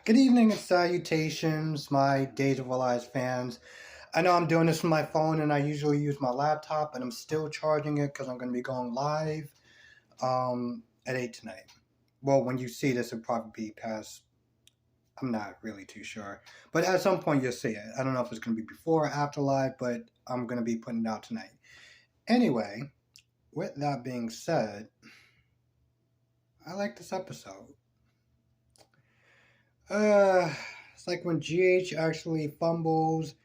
Good evening and salutations, my Days of Our Lives fans. I know I'm doing this from my phone and I usually use my laptop, but I'm still charging it because I'm going to be going live at 8 tonight. Well, when you see this, it'll probably be past. I'm not really too sure. But at some point, you'll see it. I don't know if it's going to be before or after live, but I'm going to be putting it out tonight. Anyway, with that being said, I like this episode. Uh, it's like when GH actually fumbles.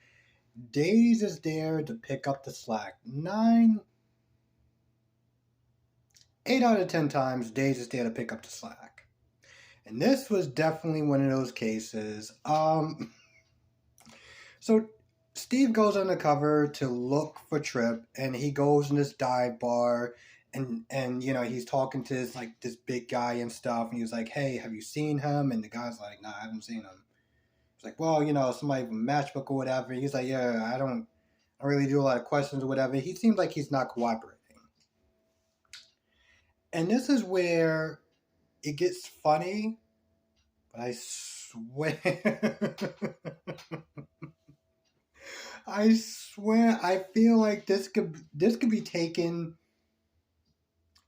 Days is there to pick up the slack. 8 out of 10 times, Days is there to pick up the slack. And this was definitely one of those cases. So Steve goes undercover to look for Trip, and he goes in this dive bar, and he's talking to this big guy and stuff, and he's like, "Hey, have you seen him?" And the guy's like, "Nah, I haven't seen him." He's like, "Well, somebody from Matchbook or whatever." He's like, "Yeah, I don't really do a lot of questions or whatever." He seems like he's not cooperating. And this is where it gets funny, but I swear, I feel like this could be taken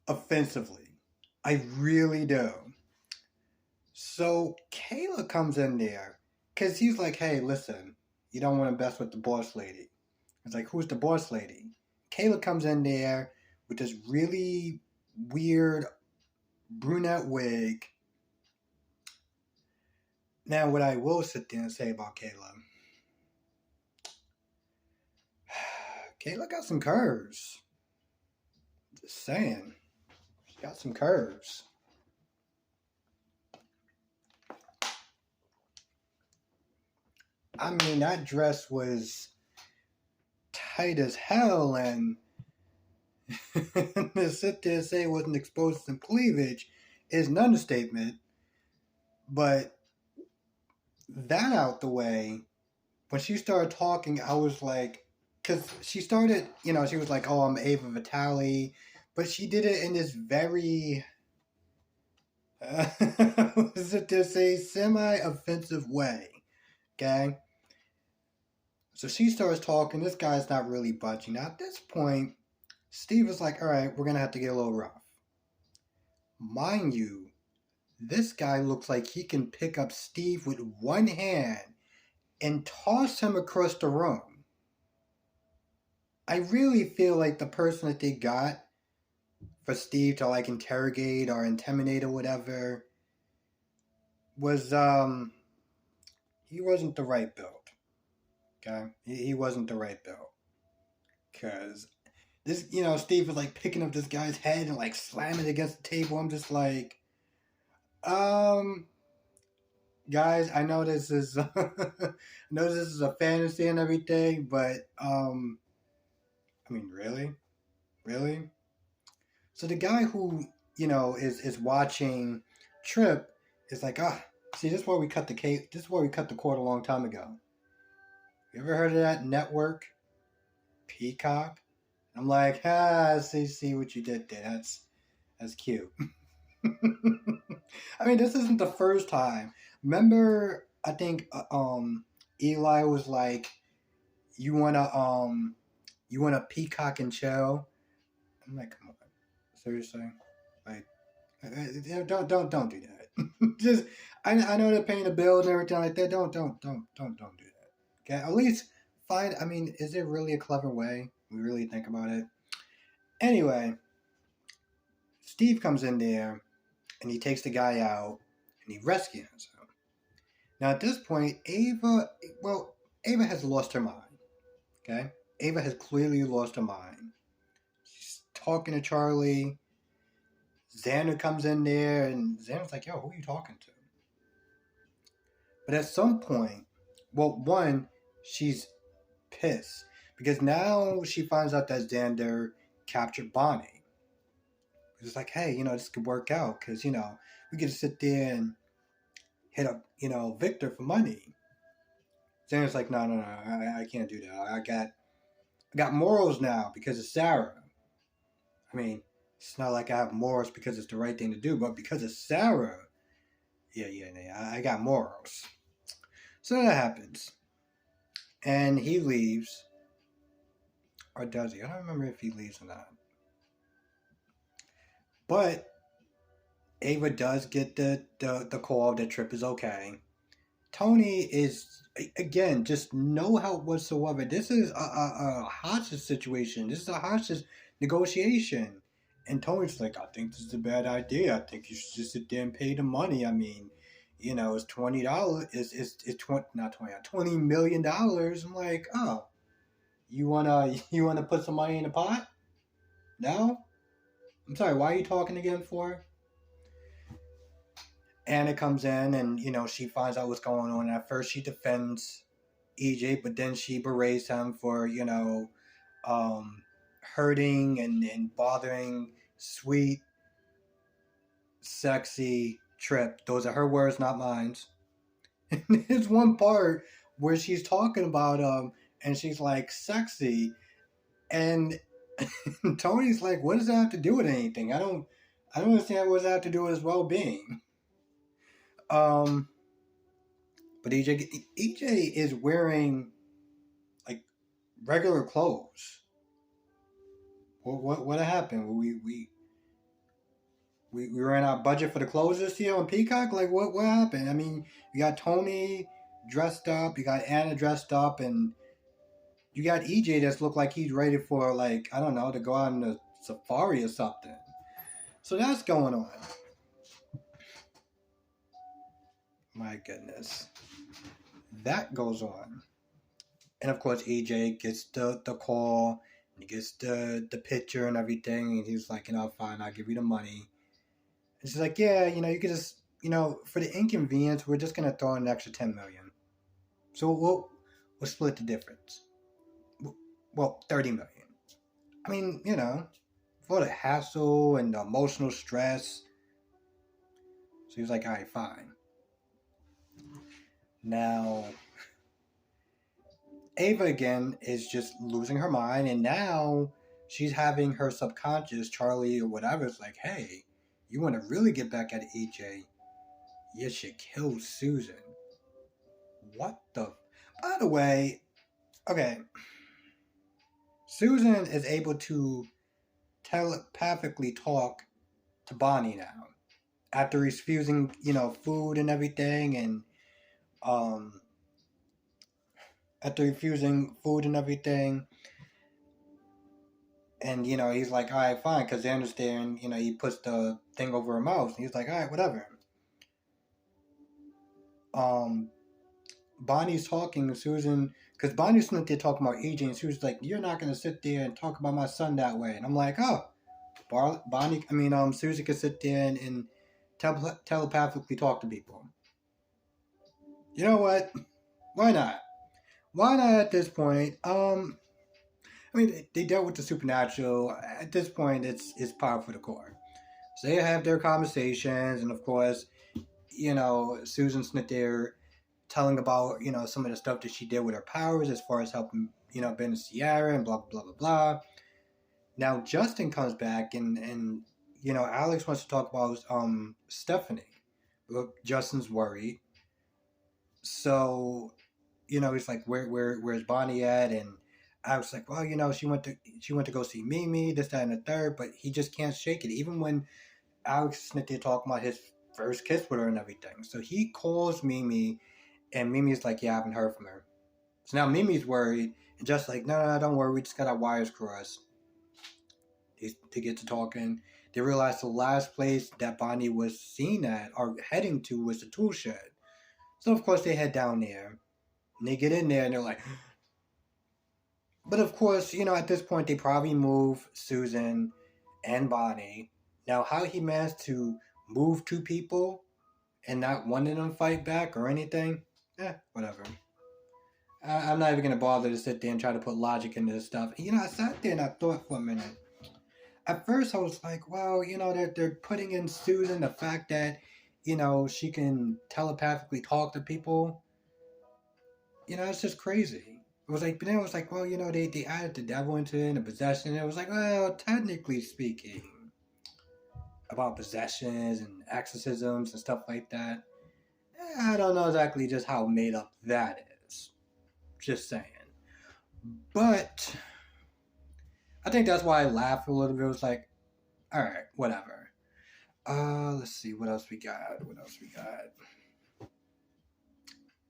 offensively. I really do. So Kayla comes in there because he's like, "Hey, listen, you don't want to mess with the boss lady." It's like, "Who's the boss lady?" Kayla comes in there with this really weird brunette wig. Now, what I will sit there and say about Kayla, Kayla got some curves. Just saying, she got some curves. I mean, that dress was tight as hell, and to sit there and say it wasn't exposed some cleavage is an understatement. But that out the way, when she started talking, I was like, because she started, she was like, "Oh, I'm Ava Vitale," but she did it in this very, was it to say, semi-offensive way. Okay? So she starts talking. This guy's not really budging. Now, at this point, Steve is like, "All right, we're going to have to get a little rough." Mind you, this guy looks like he can pick up Steve with one hand and toss him across the room. I really feel like the person that they got for Steve to interrogate or intimidate or whatever was he wasn't the right build. Okay, he wasn't the right build because this Steve was picking up this guy's head and slamming it against the table. I'm just like, um, guys, I know this is a fantasy and everything, but I mean, really. So the guy who is watching Trip is like, see, this is where we cut the cake. This is where we cut the cord a long time ago. You ever heard of that network, Peacock? I'm like, see what you did there. That's cute. I mean, this isn't the first time. Remember, I think Eli was like, you wanna peacock and chill." I'm like, "Come on, seriously, like, don't do that." Just, I know they're paying the bills and everything like that. Don't do that. Okay, at least find. I mean, is it really a clever way? We really think about it. Anyway, Steve comes in there and he takes the guy out and he rescues him. Now at this point, Ava has lost her mind. Okay, Ava has clearly lost her mind. She's talking to Charlie. Xander comes in there and Xander's like, "Yo, who are you talking to?" But at some point, well, one, she's pissed because now she finds out that Xander captured Bonnie. It's like, "Hey, this could work out because we get to sit there and hit up Victor for money." Xander's like, "No, I can't do that. I got morals now because of Sarah. I mean, it's not like I have morals because it's the right thing to do, but because of Sarah, Yeah, I got morals. So that happens. And he leaves. Or does he? I don't remember if he leaves or not. But Ava does get the call that Trip is okay. Tony is, again, just no help whatsoever. This is a hostage situation. This is a hostage negotiation. And Tony's like, I think this is a bad idea. I think you should just sit there and pay the money. I mean, it's $20. It's 20, not 20, $20 million. I'm like, oh, you wanna put some money in the pot? No? I'm sorry, why are you talking again for? Anna comes in and, she finds out what's going on. At first, she defends EJ, but then she berates him for, hurting and bothering sweet, sexy Trip. Those are her words, not mine. And there's one part where she's talking about and she's like, sexy. And Tony's like, what does that have to do with anything? I don't understand what does that have to do with his well being. But EJ is wearing like regular clothes. What happened? We ran out of budget for the clothes this year on Peacock. Like what happened? I mean, you got Tony dressed up, you got Anna dressed up, and you got EJ that's looked like he's ready for, like, I don't know, to go out on a safari or something. So that's going on. My goodness. That goes on. And of course, EJ gets the call, and he gets the picture and everything, and he's like, fine, I'll give you the money. And she's like, yeah, you could just, for the inconvenience, we're just going to throw in an extra $10 million. So we'll split the difference. Well, $30 million. I mean, for the hassle and the emotional stress. So he was like, all right, fine. Now, Ava again is just losing her mind, and now she's having her subconscious, Charlie or whatever, is like, hey, you want to really get back at EJ? You should kill Susan. What the? By the way, okay, Susan is able to telepathically talk to Bonnie now after refusing, food and everything, and after refusing food and everything. And, he's like, all right, fine, because they understand, he puts the thing over her mouth. And he's like, all right, whatever. Bonnie's talking to Susan, because Bonnie's sitting there talking about EJ, and Susan's like, you're not going to sit there and talk about my son that way. And I'm like, oh, Susan could sit there and telepathically talk to people. You know what? Why not? Why not at this point? They dealt with the supernatural. At this point, it's par for the core. So they have their conversations, and of course, Susan's there telling about, some of the stuff that she did with her powers as far as helping, Ben Sierra and blah, blah, blah, blah. Now, Justin comes back, and Alex wants to talk about Stephanie. Look, Justin's worried. So, he's like, where's Bonnie at? And I was like, well, she went to go see Mimi, this, that, and the third, but he just can't shake it. Even when Alex is there talking about his first kiss with her and everything. So he calls Mimi, and Mimi's like, yeah, I haven't heard from her. So now Mimi's worried, and just like, no, don't worry, we just got our wires crossed. They get to talking. They realize the last place that Bonnie was seen at or heading to was the tool shed. So of course they head down there, and they get in there, and they're like, but of course, at this point, they probably move Susan and Bonnie. Now, how he managed to move two people and not one of them fight back or anything, whatever. I'm not even going to bother to sit there and try to put logic into this stuff. I sat there and I thought for a minute. At first, I was like, well, they're putting in Susan, the fact that, she can telepathically talk to people. It's just crazy. It was like, but then it was like, well, they added the devil into it and the possession. It was like, well, technically speaking, about possessions and exorcisms and stuff like that. I don't know exactly just how made up that is. Just saying. But I think that's why I laughed a little bit. It was like, all right, whatever. Let's see what else we got. What else we got?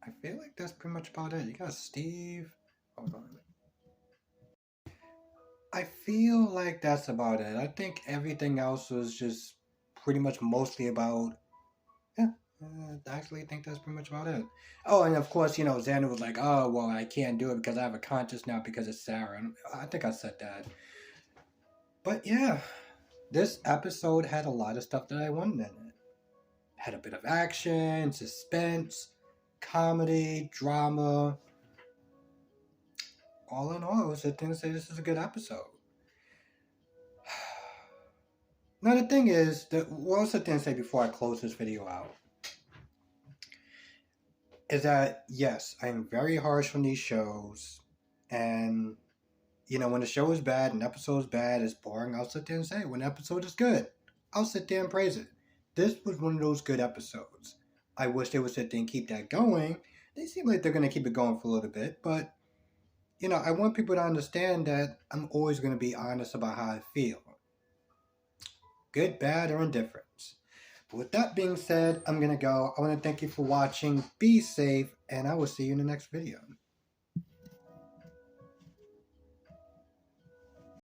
I feel like that's pretty much about it. You got Steve. Hold on. I feel like that's about it. I think everything else was just pretty much mostly about. Yeah, I actually think that's pretty much about it. Oh, and of course, Xander was like, "Oh, well, I can't do it because I have a conscience now because it's Sarah." And I think I said that. But yeah, this episode had a lot of stuff that I wanted in it. Had a bit of action, suspense, comedy, drama. All in all, I was sitting and say this is a good episode. Now the thing is, what I'll sit there and say before I close this video out is that yes, I am very harsh on these shows, and when the show is bad, an episode is bad, it's boring, I'll sit there and say when an episode is good, I'll sit there and praise it. This was one of those good episodes. I wish they would sit there and keep that going. They seem like they're going to keep it going for a little bit, but I want people to understand that I'm always going to be honest about how I feel. Good, bad, or indifference. But with that being said, I'm going to go. I want to thank you for watching. Be safe, and I will see you in the next video.